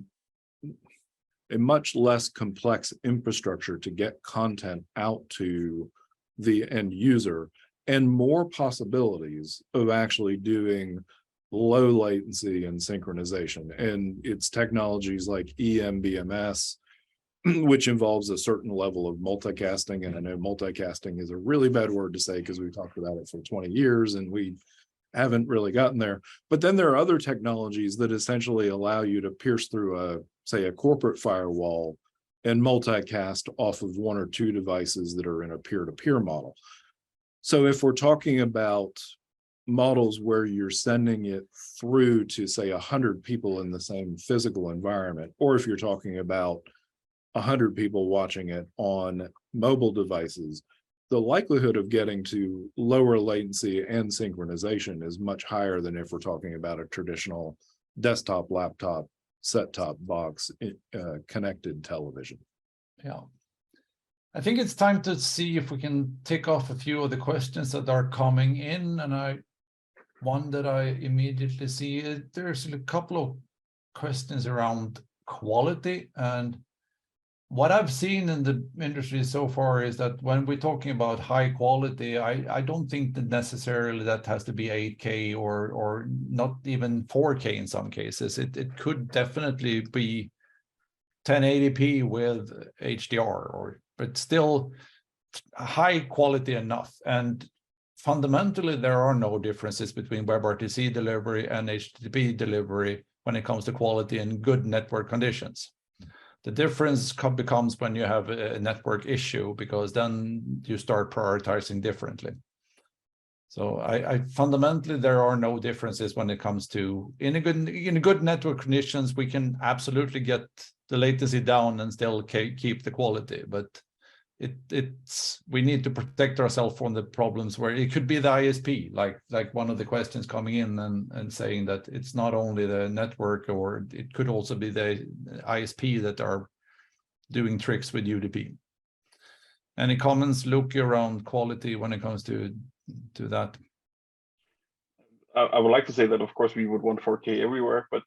much less complex infrastructure to get content out to the end user, and more possibilities of actually doing low latency and synchronization. And it's technologies like eMBMS, which involves a certain level of multicasting. And I know multicasting is a really bad word to say because we've talked about it for 20 years and we haven't really gotten there. But then there are other technologies that essentially allow you to pierce through say a corporate firewall and multicast off of one or two devices that are in a peer-to-peer model. So if we're talking about models where you're sending it through to say 100 people in the same physical environment, or if you're talking about 100 people watching it on mobile devices, the likelihood of getting to lower latency and synchronization is much higher than if we're talking about a traditional desktop, laptop, set-top box connected television. Yeah. I think it's time to see if we can tick off a few of the questions that are coming in. And one that I immediately see, there's a couple of questions around quality. And what I've seen in the industry so far is that when we're talking about high quality, I don't think that necessarily that has to be 8K or not even 4K in some cases. It could definitely be 1080p with HDR, but still high quality enough. And fundamentally, there are no differences between WebRTC delivery and HTTP delivery when it comes to quality and good network conditions. The difference becomes when you have a network issue, because then you start prioritizing differently. So I fundamentally, there are no differences when it comes to in a good network conditions, we can absolutely get the latency down and still keep the quality, but we need to protect ourselves from the problems where it could be the ISP, like one of the questions coming in and saying that it's not only the network, or it could also be the ISP that are doing tricks with UDP. Any comments, Loke, around quality when it comes to that? I would like to say that, of course, we would want 4K everywhere, but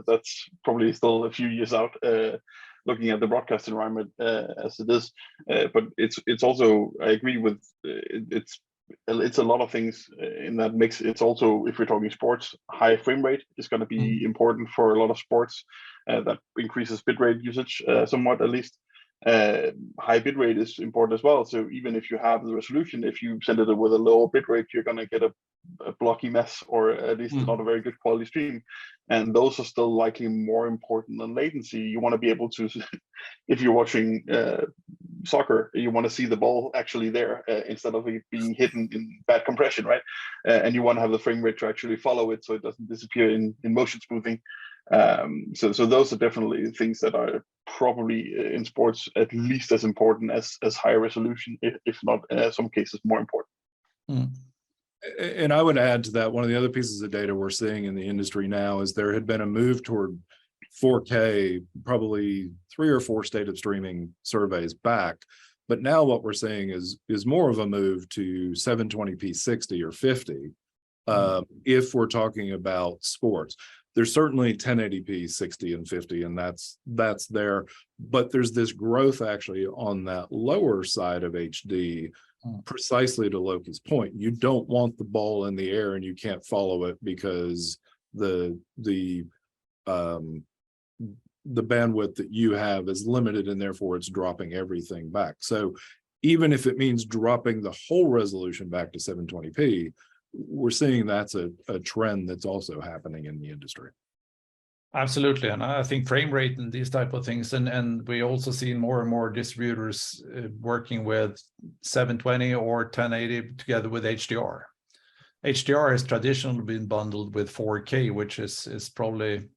that's probably still a few years out, looking at the broadcast environment as it is. But it's also, I agree with, it's a lot of things in that mix. It's also, if we're talking sports, high frame rate is going to be important for a lot of sports. That increases bitrate usage somewhat, at least. High bitrate is important as well. So even if you have the resolution, if you send it with a lower bitrate, you're going to get a blocky mess, or at least not a very good quality stream. And those are still likely more important than latency. You want to be able to, if you're watching soccer, you want to see the ball actually there instead of it being hidden in bad compression, right? And you want to have the frame rate to actually follow it so it doesn't disappear in motion smoothing. So those are definitely things that are probably in sports at least as important as high resolution, if not in some cases more important. And I would add to that, one of the other pieces of data we're seeing in the industry now is there had been a move toward 4K, probably 3 or 4 state of streaming surveys back. But now what we're seeing is more of a move to 720p 60 or 50 if we're talking about sports. There's certainly 1080p 60 and 50, and that's there. But there's this growth actually on that lower side of HD, precisely to Loke's point. You don't want the ball in the air and you can't follow it because the bandwidth that you have is limited, and therefore it's dropping everything back. So even if it means dropping the whole resolution back to 720p, we're seeing that's a trend that's also happening in the industry. Absolutely. And I think frame rate and these type of things, and we also see more and more distributors working with 720 or 1080 together with HDR. HDR has traditionally been bundled with 4K, which is probably,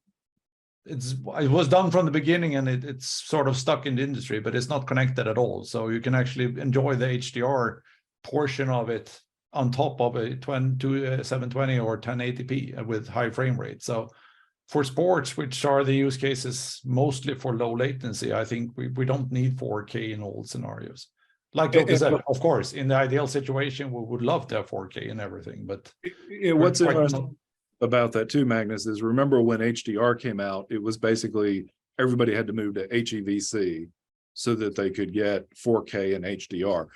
it was done from the beginning, and it's sort of stuck in the industry, but it's not connected at all. So you can actually enjoy the HDR portion of it on top of a 720 or 1080p with high frame rate. So for sports, which are the use cases mostly for low latency, I think we don't need 4K in all scenarios. Like Loke said, of course, in the ideal situation, we would love to have 4K and everything, but what's interesting about that too, Magnus, is remember when HDR came out, it was basically everybody had to move to HEVC so that they could get 4K and HDR.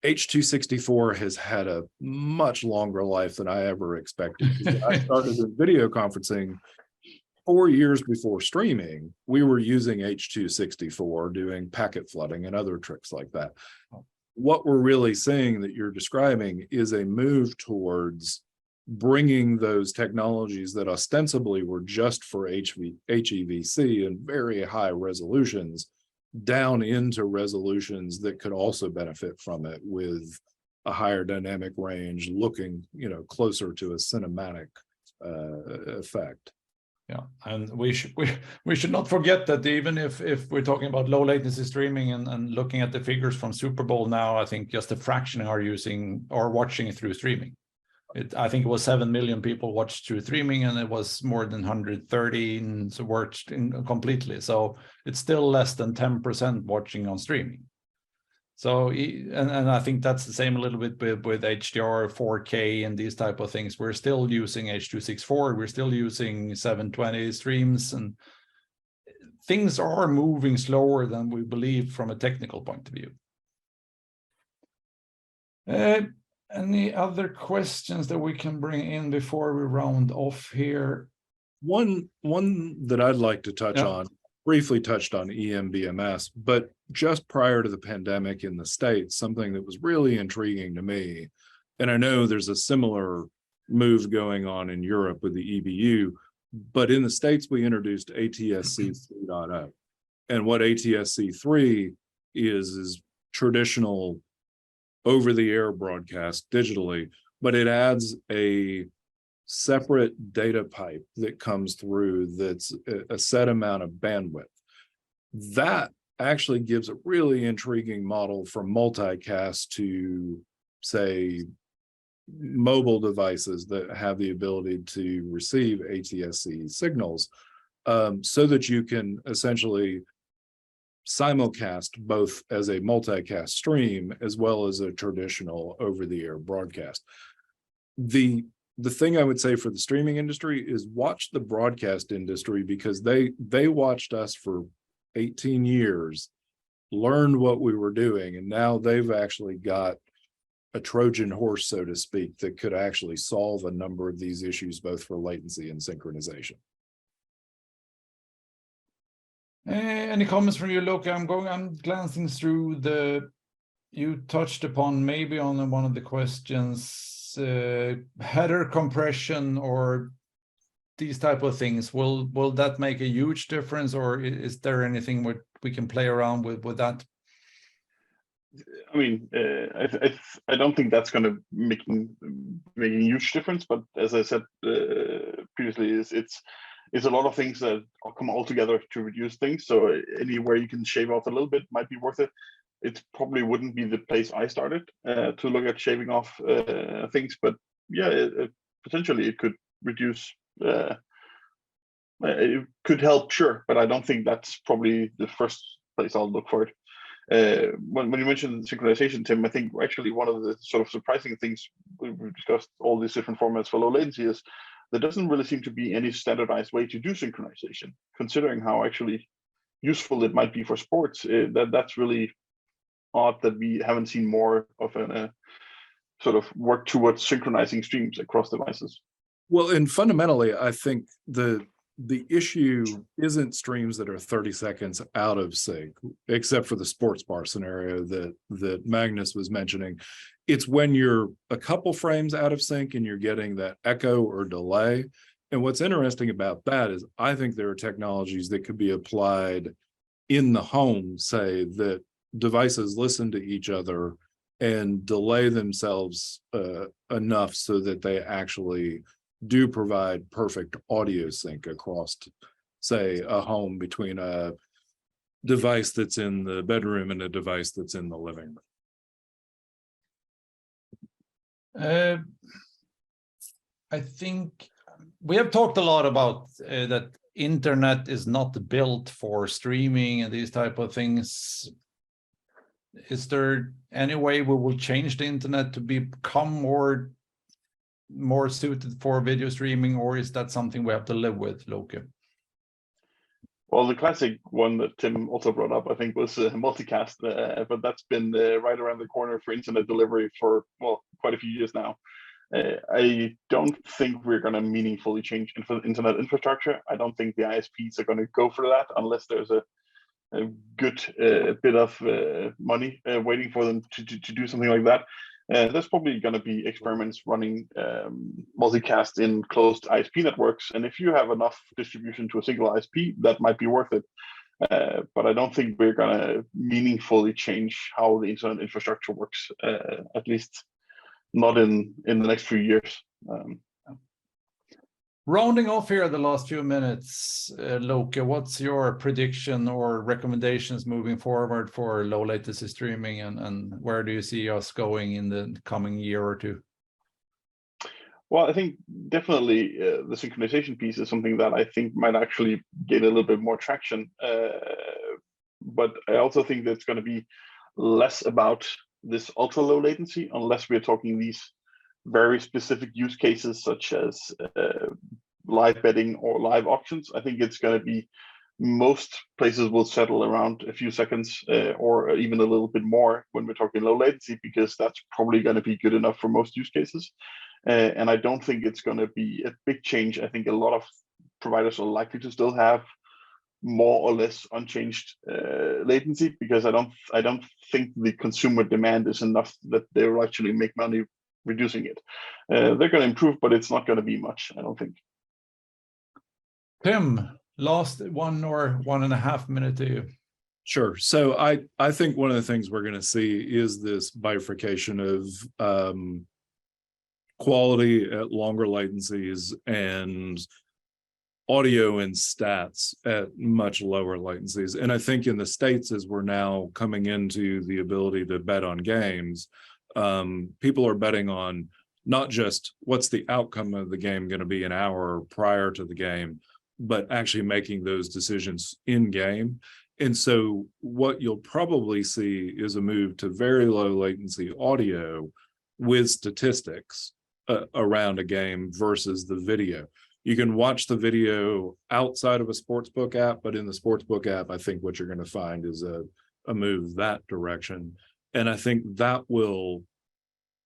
H.264 has had a much longer life than I ever expected. I started in video conferencing 4 years before streaming. We were using H.264, doing packet flooding and other tricks like that. What we're really seeing that you're describing is a move towards bringing those technologies that ostensibly were just for HEVC and very high resolutions down into resolutions that could also benefit from it with a higher dynamic range, looking, closer to a cinematic effect. Yeah, and we should not forget that even if we're talking about low latency streaming and looking at the figures from Super Bowl now, I think just a fraction are using or watching it through streaming. I think it was 7 million people watched through streaming, and it was more than 113 watched completely. So it's still less than 10% watching on streaming. So, and I think that's the same a little bit with HDR, 4K, and these type of things. We're still using H.264, we're still using 720 streams, and things are moving slower than we believe from a technical point of view. Any other questions that we can bring in before we round off here? One that I'd like to touch on, briefly touched on EMBMS, but just prior to the pandemic in the States, something that was really intriguing to me, and I know there's a similar move going on in Europe with the EBU, but in the States, we introduced ATSC 3.0. And what ATSC 3 is traditional over-the-air broadcast digitally, but it adds a separate data pipe that comes through that's a set amount of bandwidth. That actually gives a really intriguing model for multicast to, say, mobile devices that have the ability to receive ATSC signals, so that you can essentially simulcast both as a multicast stream as well as a traditional over-the-air broadcast. The thing I would say for the streaming industry is watch the broadcast industry, because they watched us for 18 years, learned what we were doing, and now they've actually got a Trojan horse, so to speak, that could actually solve a number of these issues, both for latency and synchronization. Any comments from you, Loke? I'm glancing through you touched upon maybe on one of the questions, header compression or these type of things. Will that make a huge difference, or is there anything we can play around with that? I mean, I don't think that's going to make a huge difference, but as I said previously, it's a lot of things that come all together to reduce things. So anywhere you can shave off a little bit might be worth it. It probably wouldn't be the place I started to look at shaving off things, but yeah, potentially it could reduce. It could help, sure, but I don't think that's probably the first place I'll look for it. When you mentioned synchronization, Tim, I think actually one of the sort of surprising things we've discussed all these different formats for low latency is there doesn't really seem to be any standardized way to do synchronization, considering how actually useful it might be for sports. That's really odd that we haven't seen more of a sort of work towards synchronizing streams across devices. Well, and fundamentally, I think the issue isn't streams that are 30 seconds out of sync, except for the sports bar scenario that Magnus was mentioning. It's when you're a couple frames out of sync and you're getting that echo or delay. And what's interesting about that is I think there are technologies that could be applied in the home, say, that devices listen to each other and delay themselves enough so that they actually do provide perfect audio sync across, say, a home between a device that's in the bedroom and a device that's in the living room. I think we have talked a lot about that internet is not built for streaming and these type of things. Is there any way we will change the internet to become more suited for video streaming, or is that something we have to live with, Loke? Well, the classic one that Tim also brought up, I think, was multicast, but that's been right around the corner for internet delivery for, well, quite a few years now. I don't think we're going to meaningfully change internet infrastructure. I don't think the ISPs are going to go for that unless there's a good bit of money waiting for them to do something like that. There's probably going to be experiments running multicast in closed ISP networks. And if you have enough distribution to a single ISP, that might be worth it. But I don't think we're going to meaningfully change how the internet infrastructure works, at least not in the next few years. Rounding off here the last few minutes, Loke, what's your prediction or recommendations moving forward for low latency streaming, and where do you see us going in the coming year or two? Well, I think definitely the synchronization piece is something that I think might actually gain a little bit more traction. But I also think that's going to be less about this ultra low latency, unless we're talking these very specific use cases such as live betting or live auctions. I think it's going to be, most places will settle around a few seconds or even a little bit more when we're talking low latency, because that's probably going to be good enough for most use cases. And I don't think it's going to be a big change. I think a lot of providers are likely to still have more or less unchanged latency, because I don't think the consumer demand is enough that they will actually make money reducing it. They're going to improve, but it's not going to be much, I don't think. Tim, last 1 or 1.5 minutes to you. Sure. So I think one of the things we're going to see is this bifurcation of quality at longer latencies and audio and stats at much lower latencies. And I think in the States, as we're now coming into the ability to bet on games, people are betting on not just what's the outcome of the game going to be an hour prior to the game, but actually making those decisions in game. And so what you'll probably see is a move to very low latency audio with statistics around a game versus the video. You can watch the video outside of a sportsbook app, but in the sportsbook app, I think what you're going to find is a move that direction. And I think that will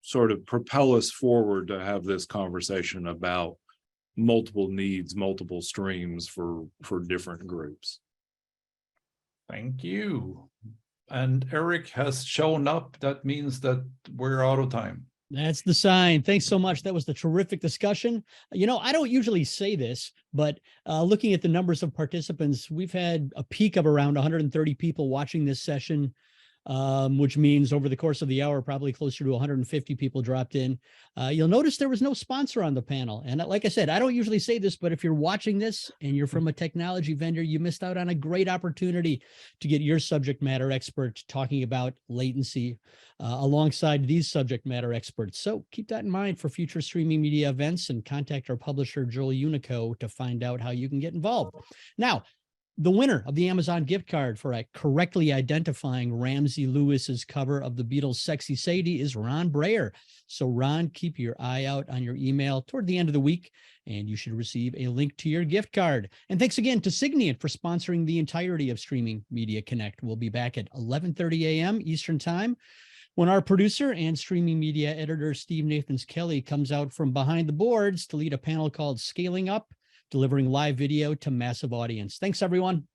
sort of propel us forward to have this conversation about multiple needs, multiple streams for different groups. Thank you. And Eric has shown up. That means that we're out of time. That's the sign. Thanks so much. That was the terrific discussion. You know, I don't usually say this, but looking at the numbers of participants, we've had a peak of around 130 people watching this session, which means over the course of the hour, probably closer to 150 people dropped in. You'll notice there was no sponsor on the panel. And like I said, I don't usually say this, but if you're watching this and you're from a technology vendor, you missed out on a great opportunity to get your subject matter expert talking about latency alongside these subject matter experts. So keep that in mind for future streaming media events, and contact our publisher, Joel Unico, to find out how you can get involved. Now, the winner of the Amazon gift card for correctly identifying Ramsey Lewis's cover of the Beatles' Sexy Sadie is Ron Breyer. So Ron, keep your eye out on your email toward the end of the week, and you should receive a link to your gift card. And thanks again to Siglin for sponsoring the entirety of Streaming Media Connect. We'll be back at 11:30 a.m. Eastern Time, when our producer and streaming media editor, Steve Nathans-Kelly, comes out from behind the boards to lead a panel called Scaling Up, delivering live video to massive audience. Thanks, everyone.